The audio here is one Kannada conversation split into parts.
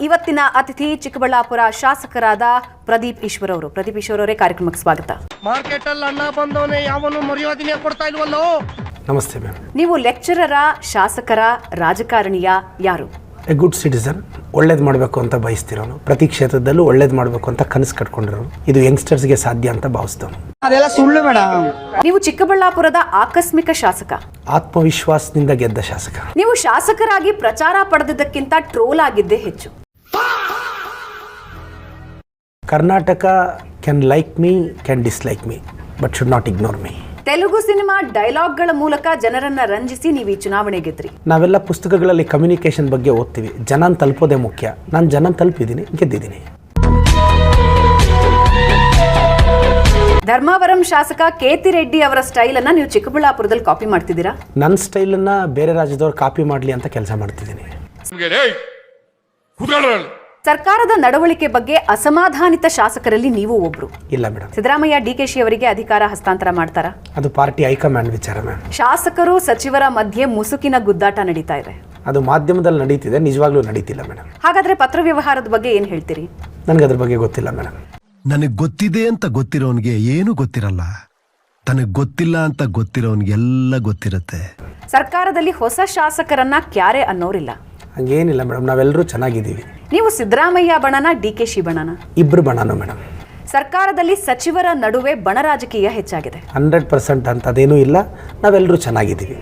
ಇವತ್ತಿನ ಅತಿಥಿ ಚಿಕ್ಕಬಳ್ಳಾಪುರ ಶಾಸಕರಾದ ಪ್ರದೀಪ್ ಈಶ್ವರ್ ಅವರು. ಪ್ರದೀಪ್ ಈಶ್ವರ್ ಅವರೇ, ಕಾರ್ಯಕ್ರಮಕ್ಕೆ ಸ್ವಾಗತ. ಮಾರ್ಕೆಟ್ ಅಲ್ಲಿ ಅಣ್ಣ ಬಂದವನೇ ಯಾವನು ಮರ್ಯಾದನೆ ಕೊಡ್ತಾ ಇಲ್ವಲ್ಲೋ. ನಮಸ್ತೆ ಮ್ಯಾಮ್. ನೀವು ಲೆಕ್ಚರರ, ಶಾಸಕರ, ರಾಜಕಾರಣಿಯ, ಯಾರು? A good citizen. ಒಳ್ಳೇದು ಮಾಡಬೇಕು ಅಂತ ಬಯಸ್ತಿರೋನು, ಪ್ರತಿ ಕ್ಷೇತ್ರದಲ್ಲೂ ಒಳ್ಳೇದು ಮಾಡಬೇಕು ಅಂತ ಕನಸು ಕಟ್ಕೊಂಡಿರೋನು. ಇದು ಯಂಗ್ಸ್ಟರ್ಸ್ಗೆ ಸಾಧ್ಯ ಅಂತ ಭಾವಿಸ್ತವನು. ಅದೆಲ್ಲ ಸುಳ್ಳು ಮೇಡಮ್. ನೀವು ಚಿಕ್ಕಬಳ್ಳಾಪುರದ ಆಕಸ್ಮಿಕ ಶಾಸಕ, ಆತ್ಮವಿಶ್ವಾಸದಿಂದ ಗೆದ್ದ ಶಾಸಕ. ನೀವು ಶಾಸಕರಾಗಿ ಪ್ರಚಾರ ಪಡೆದಿದ್ದಕ್ಕಿಂತ ಟ್ರೋಲ್ ಆಗಿದ್ದೇ ಹೆಚ್ಚು. Karnataka can like me, can dislike me, but should not ignore me. Telugu cinema ಡೈಲಾಗ್ಗಳ ಮೂಲಕ ಜನರನ್ನ ರಂಜಿಸಿ ನೀವು ಈ ಚುನಾವಣೆ ಗೆದ್ರಿ. ನಾವೆಲ್ಲ ಪುಸ್ತಕಗಳಲ್ಲಿ ಕಮ್ಯುನಿಕೇಶನ್ ಬಗ್ಗೆ ಓದ್ತೀವಿ. ಜನ ತಲುಪೋದೇ ಮುಖ್ಯ. ನಾನು ಜನ ತಲುಪಿದ್ದೀನಿ, ಗೆದ್ದಿದ್ದೀನಿ. ಧರ್ಮಾವರಂ ಶಾಸಕ ಕೇತಿ ರೆಡ್ಡಿ ಅವರ ಸ್ಟೈಲ್ ಅನ್ನ ನೀವು ಚಿಕ್ಕಬಳ್ಳಾಪುರದಲ್ಲಿ ಕಾಪಿ ಮಾಡ್ತಿದ್ದೀರಾ? ನನ್ನ ಸ್ಟೈಲನ್ನು ಬೇರೆ ರಾಜ್ಯದವ್ರು ಕಾಪಿ ಮಾಡಲಿ ಅಂತ ಕೆಲಸ ಮಾಡ್ತಿದ್ದೀನಿ. ಸರ್ಕಾರದ ನಡವಳಿಕೆ ಬಗ್ಗೆ ಅಸಮಾಧಾನಿತ ಶಾಸಕರಲ್ಲಿ ನೀವು ಒಬ್ರು. ಇಲ್ಲ ಮೇಡಮ್. ಸಿದ್ದರಾಮಯ್ಯ, ಡಿಕೆಶಿ ಅವರಿಗೆ ಅಧಿಕಾರ ಹಸ್ತಾಂತರ ಮಾಡ್ತಾರಾ? ಅದು ಪಾರ್ಟಿ ಹೈಕಮಾಂಡ್ ವಿಚಾರ ಮ್ಯಾಮ್. ಶಾಸಕರು, ಸಚಿವರ ಮಧ್ಯೆ ಮುಸುಕಿನ ಗುದ್ದಾಟ ನಡೀತಾ ಇದೆ. ಅದು ಮಾಧ್ಯಮದಲ್ಲಿ ನಡೀತಿದೆ, ನಿಜವಾಗ್ಲೂ ನಡೀತಿಲ್ಲ ಮೇಡಮ್. ಹಾಗಾದ್ರೆ ಪತ್ರ ವ್ಯವಹಾರದ ಬಗ್ಗೆ ಏನ್ ಹೇಳ್ತೀರಿ? ನನಗೆ ಅದ್ರ ಬಗ್ಗೆ ಗೊತ್ತಿಲ್ಲ ಮೇಡಮ್. ನನಗೆ ಗೊತ್ತಿದೆ ಅಂತ ಗೊತ್ತಿರೋನ್ಗೆ ಏನು ಗೊತ್ತಿರಲ್ಲ, ತನಗೆ ಗೊತ್ತಿಲ್ಲ ಅಂತ ಗೊತ್ತಿರೋನ್ಗೆಲ್ಲ ಗೊತ್ತಿರುತ್ತೆ. ಸರ್ಕಾರದಲ್ಲಿ ಹೊಸ ಶಾಸಕರನ್ನ ಕ್ಯಾರೆ ಅನ್ನೋರಿಲ್ಲ. ಹಂಗೇನಿಲ್ಲ ಮೇಡಮ್, ನಾವೆಲ್ಲರೂ ಚೆನ್ನಾಗಿದ್ದೀವಿ. ನೀವು ಸಿದ್ದರಾಮಯ್ಯ ಬಣನ, ಡಿಕೆಶಿ ಬಣನ? ಇಬ್ರು ಬಣನು ಮೇಡಮ್. ಸರ್ಕಾರದಲ್ಲಿ ಸಚಿವರ ನಡುವೆ ಬಣ ರಾಜಕೀಯ ಹೆಚ್ಚಾಗಿದೆ. 100% ಅಂತ ಅದೇನೂ ಇಲ್ಲ, ನಾವೆಲ್ಲರೂ ಚೆನ್ನಾಗಿದ್ದೀವಿ.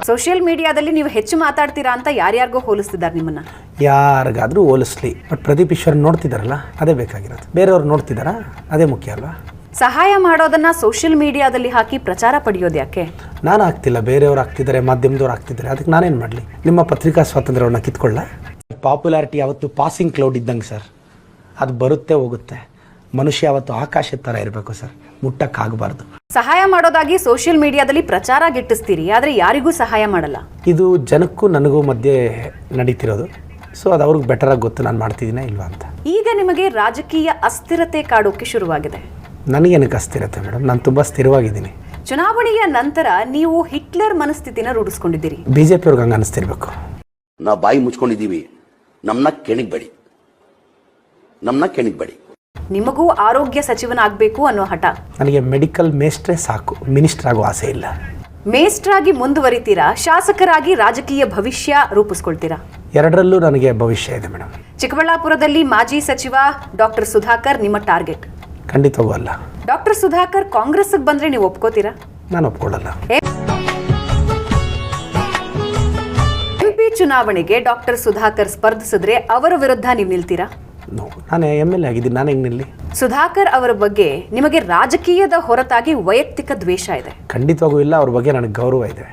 ಸೋಷಿಯಲ್ ಮೀಡಿಯಾದಲ್ಲಿ ನೀವು ಹೆಚ್ಚು ಮಾತಾಡ್ತೀರಾ ಅಂತ ಯಾರ್ಯಾರಿಗೋ ಹೋಲಿಸ್ತಿದ್ದಾರೆ ನಿಮ್ಮನ್ನ. ಯಾರಿಗಾದ್ರೂ ಹೋಲಿಸ್ಲಿ, ಬಟ್ ಪ್ರದೀಪ್ ಈಶ್ವರ್ ನೋಡ್ತಿದಾರಲ್ಲ, ಅದೇ ಬೇಕಾಗಿರೋದು. ಬೇರೆಯವ್ರು ನೋಡ್ತಿದಾರಾ, ಅದೇ ಮುಖ್ಯ ಅಲ್ವಾ? ಸಹಾಯ ಮಾಡೋದನ್ನ ಸೋಷಿಯಲ್ ಮೀಡಿಯಾದಲ್ಲಿ ಹಾಕಿ ಪ್ರಚಾರ ಪಡೆಯೋದು ಯಾಕೆ? ನಾನು ಆಗ್ತಿಲ್ಲ, ಬೇರೆಯವ್ರು ಆಗ್ತಿದ್ದಾರೆ, ಮಾಧ್ಯಮದವ್ರು ಆಗ್ತಿದ್ದಾರೆ. ಅದಕ್ಕೆ ನಾನೇನು ಮಾಡಲಿ? ನಿಮ್ಮ ಪತ್ರಿಕಾ ಸ್ವಾತಂತ್ರ್ಯವನ್ನು ಕಿತ್ಕೊಳ್ಳ? ಪಾಪ್ಯುಲಾರಿಟಿ ಯಾವತ್ತು ಪಾಸಿಂಗ್ ಕ್ಲೌಡ್ ಇದ್ದಂಗೆ ಸರ್, ಅದು ಬರುತ್ತೆ ಹೋಗುತ್ತೆ. ಮನುಷ್ಯ ಯಾವತ್ತು ಆಕಾಶದ ಥರ ಇರಬೇಕು ಸರ್, ಮುಟ್ಟಕ್ಕಾಗಬಾರ್ದು. ಸಹಾಯ ಮಾಡೋದಾಗಿ ಸೋಷಿಯಲ್ ಮೀಡಿಯಾದಲ್ಲಿ ಪ್ರಚಾರ ಗಿಟ್ಟಿಸ್ತೀರಿ, ಆದರೆ ಯಾರಿಗೂ ಸಹಾಯ ಮಾಡಲ್ಲ. ಇದು ಜನಕ್ಕೂ ನನಗೂ ಮಧ್ಯೆ ನಡೀತಿರೋದು. ಸೊ ಅದು ಅವ್ರಿಗೆ ಬೆಟರಾಗಿ ಗೊತ್ತು ನಾನು ಮಾಡ್ತಿದ್ದೀನ ಇಲ್ವಾ ಅಂತ. ಈಗ ನಿಮಗೆ ರಾಜಕೀಯ ಅಸ್ಥಿರತೆ ಕಾಡೋಕೆ ಶುರುವಾಗಿದೆ. ನನಗೇನಕ್ಕೆ ಅಸ್ಥಿರತೆ ಮೇಡಮ್? ನಾನು ತುಂಬ ಸ್ಥಿರವಾಗಿದ್ದೀನಿ. ಚುನಾವಣೆಯ ನಂತರ ನೀವು ಹಿಟ್ಲರ್ ಮನಸ್ಥಿತಿನ ರೂಢಿಸ್ಕೊಂಡಿದ್ದೀರಿ. ಬಿಜೆಪಿ ಅವ್ರಿಗೆ ಹಂಗೆ ಅನಿಸ್ತಿರ್ಬೇಕು. ನಾವು ಬಾಯಿ ಮುಚ್ಕೊಂಡಿದ್ದೀವಿ, ನಮ್ಮನ್ನ ಕೆಣಿಗ್ಬೇಡಿ, ನಮ್ಮನ್ನ ಕೆಣಿಗ್ಬೇಡಿ. ನಿಮಗೂ ಆರೋಗ್ಯ ಸಚಿವನಾಗಬೇಕು ಅನ್ನೋ ಹಠ. ನನಗೆ ಮೆಡಿಕಲ್ ಮೇಸ್ಟ್ರೇ ಸಾಕು, ಮಿನಿಸ್ಟರ್ ಆಗೋ ಆಸೆ ಇಲ್ಲ. ಮೇಸ್ಟ್ರಾಗಿ ಮುಂದುವರಿತೀರಾ, ಶಾಸಕರಾಗಿ ರಾಜಕೀಯ ಭವಿಷ್ಯ ರೂಪಿಸ್ಕೊಳ್ತೀರಾ? ಎರಡರಲ್ಲೂ ನನಗೆ ಭವಿಷ್ಯ ಇದೆ ಮೇಡಮ್. ಚಿಕ್ಕಬಳ್ಳಾಪುರದಲ್ಲಿ ಮಾಜಿ ಸಚಿವ ಡಾಕ್ಟರ್ ಸುಧಾಕರ್ ನಿಮ್ಮ ಟಾರ್ಗೆಟ್. ಖಂಡಿತವೂ ಅಲ್ಲ. ಡಾಕ್ಟರ್ ಸುಧಾಕರ್ ಕಾಂಗ್ರೆಸ್ಗೆ ಬಂದ್ರೆ ನೀವು ಒಪ್ಕೋತೀರಾ? ನಾನು ಒಪ್ಕೊಳ್ಳಲ್ಲ. MP ಚುನಾವಣೆಗೆ ಡಾಕ್ಟರ್ ಸುಧಾಕರ್ ಸ್ಪರ್ಧಿಸಿದ್ರೆ ಅವರ ವಿರುದ್ಧ ನೀವು ನಿಲ್ತೀರಾ? ನಾನು MLA ಆಗಿದ್ದೀನಿ, ನಾನು ಹೆಂಗೆ ನಿಲ್ಲಿ? ಸುಧಾಕರ್ ಅವರ ಬಗ್ಗೆ ನಿಮಗೆ ರಾಜಕೀಯದ ಹೊರತಾಗಿ ವೈಯಕ್ತಿಕ ದ್ವೇಷ ಇದೆ? ಖಂಡಿತವಾಗೂ ಇಲ್ಲ, ಅವ್ರ ಬಗ್ಗೆ ನನಗೆ ಗೌರವ ಇದೆ.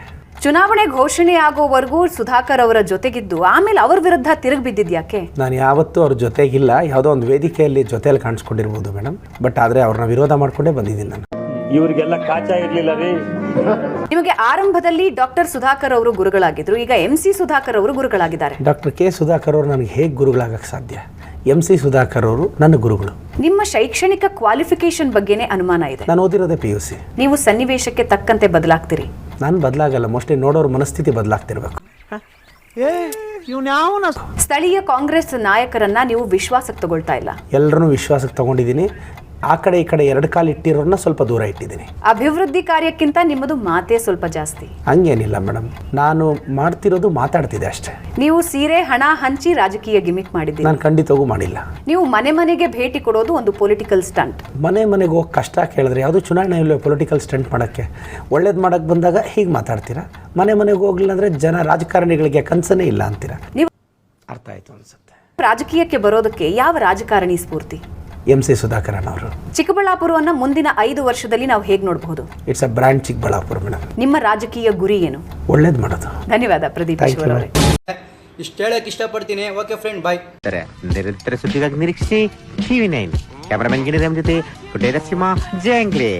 ಚುನಾವಣೆ ಘೋಷಣೆ ಆಗೋವರೆಗೂ ಸುಧಾಕರ್ ಅವರ ಜೊತೆಗಿದ್ದು ಆಮೇಲೆ ಅವ್ರ ವಿರುದ್ಧ ತಿರುಗಿ ಬಿದ್ದಿದ್ಯಾಕೆ? ನಾನು ಯಾವತ್ತೂ ಅವ್ರ ಜೊತೆಗಿಲ್ಲ. ಯಾವುದೋ ಒಂದು ವೇದಿಕೆಯಲ್ಲಿ ಜೊತೆಯಲ್ಲಿ ಕಾಣಿಸ್ಕೊಂಡಿರ್ಬೋದು ಮೇಡಮ್, ಬಟ್ ಆದರೆ ಅವ್ರನ್ನ ವಿರೋಧ ಮಾಡ್ಕೊಂಡೇ ಬಂದಿದ್ದೀನಿ ನಾನು. ಇವರಿಗೆಲ್ಲ ಕಾಚಾ ಇರ್ಲಿಲ್ಲ ರೀ. ನಿಮಗೆ ಆರಂಭದಲ್ಲಿ ಡಾಕ್ಟರ್ ಸುಧಾಕರ್ ಅವರು ಗುರುಗಳಾಗಿದ್ರು, ಈಗ MC ಸುಧಾಕರ್ ಅವರು ಗುರುಗಳಾಗಿದ್ದಾರೆ. ಡಾಕ್ಟರ್ K ಸುಧಾಕರ್ ಅವರು ನನಗೆ ಹೇಗೆ ಗುರುಗಳಾಗಕ್ಕೆ ಸಾಧ್ಯ? MC ಸುಧಾಕರ್ ಅವರು ನನ್ನ ಗುರುಗಳು. ನಿಮ್ಮ ಶೈಕ್ಷಣಿಕ ಕ್ವಾಲಿಫಿಕೇಶನ್ ಬಗ್ಗೆನೇ ಅನುಮಾನ ಇದೆ. ನಾನು ಓದಿರೋದೇ PUC. ನೀವು ಸನ್ನಿವೇಶಕ್ಕೆ ತಕ್ಕಂತೆ ಬದಲಾಗ್ತೀರಿ? ನಾನು ಬದಲಾಗಲ್ಲ, ಮೋಸ್ಟ್ಲಿ ನೋಡೋರ ಮನಸ್ಥಿತಿ ಬದಲಾಗ್ತಿರ್ಬೇಕು. ಸ್ಥಳೀಯ ಕಾಂಗ್ರೆಸ್ ನಾಯಕರನ್ನ ನೀವು ವಿಶ್ವಾಸಕ್ಕೆ ತಗೊಳ್ತಾ ಇಲ್ಲ? ಎಲ್ಲರನ್ನೂ ವಿಶ್ವಾಸಕ್ಕೆ ತಗೊಂಡಿದ್ದೀನಿ. ಆ ಕಡೆ ಈ ಕಡೆ ಎರಡು ಕಾಲು ಇಟ್ಟಿರೋರನ್ನ ಸ್ವಲ್ಪ ದೂರ ಇಟ್ಟಿದ್ದೀನಿ. ಅಭಿವೃದ್ಧಿ ಕಾರ್ಯಕ್ಕಿಂತ ನಿಮ್ಮದು ಮಾತೇ ಸ್ವಲ್ಪ ಜಾಸ್ತಿ. ಹಂಗೇನಿಲ್ಲ ಮೇಡಮ್, ನಾನು ಮಾಡ್ತಿರೋದು ಮಾತಾಡ್ತಿದ್ದೆ ಅಷ್ಟೇ. ನೀವು ಸೀರೆ ಹಣ ಹಂಚಿ ರಾಜಕೀಯ ಗಿಮಿಕ್ ಮಾಡಿದ್ದೀರಿ. ನಾನು ಖಂಡಿತವಾಗೂ ಮಾಡಿಲ್ಲ. ನೀವು ಮನೆ ಮನೆಗೆ ಭೇಟಿ ಕೊಡೋದು ಒಂದು ಪೊಲಿಟಿಕಲ್ ಸ್ಟಂಟ್. ಮನೆ ಮನೆಗೆ ಹೋಗಿ ಕಷ್ಟ ಕೇಳಿದ್ರೆ ಯಾವುದು ಚುನಾವಣೆ ಇಲ್ಲ ಪೊಲಿಟಿಕಲ್ ಸ್ಟಂಟ್ ಮಾಡೋಕ್ಕೆ. ಒಳ್ಳೇದು ಮಾಡೋಕ್ಕೆ ಬಂದಾಗ ಹೀಗೆ ಮಾತಾಡ್ತೀರಾ, ಮನೆ ಮನೆಗೆ ಹೋಗ್ಲಿಲ್ಲ ಅಂದರೆ ಜನ ರಾಜಕಾರಣಿಗಳಿಗೆ ಕನಸನೇ ಇಲ್ಲ ಅಂತೀರಾ. ನೀವು ಅರ್ಥ ಆಯಿತು ಅನಿಸುತ್ತೆ. ರಾಜಕೀಯಕ್ಕೆ ಬರೋದಕ್ಕೆ ಯಾವ ರಾಜಕಾರಣಿ ಸ್ಫೂರ್ತಿ? MC ಸುಧಾಕರನ್ ಅವರು. ಚಿಕ್ಕಬಳ್ಳಾಪುರವನ್ನ ಮುಂದಿನ 5 ವರ್ಷದಲ್ಲಿ ನಾವು ಹೇಗೆ ನೋಡಬಹುದು? It's a brand Chikkaballapur madam. ನಿಮ್ಮ ರಾಜಕೀಯ ಗುರಿ ಏನು? ಒಳ್ಳೇದು ಮಾಡೋದು. ಧನ್ಯವಾದ ಪ್ರದೀಪ್ ಈಶ್ವರ್ ಅವರೇ. ಇಷ್ಟು ಹೇಳಕ್ ಇಷ್ಟಪಡ್ತೀನಿ. ಓಕೆ ಫ್ರೆಂಡ್, ಬಾಯ್. ನಿರಂತರ ಸುದ್ದಿಗಾಗಿ ನಿರೀಕ್ಷಿಸಿ TV9. ಕ್ಯಾಮರಾಮನ್ ಗಿರಿರಾಮ್ ಜೊತೆ ಜಂಗ್ಲಿ.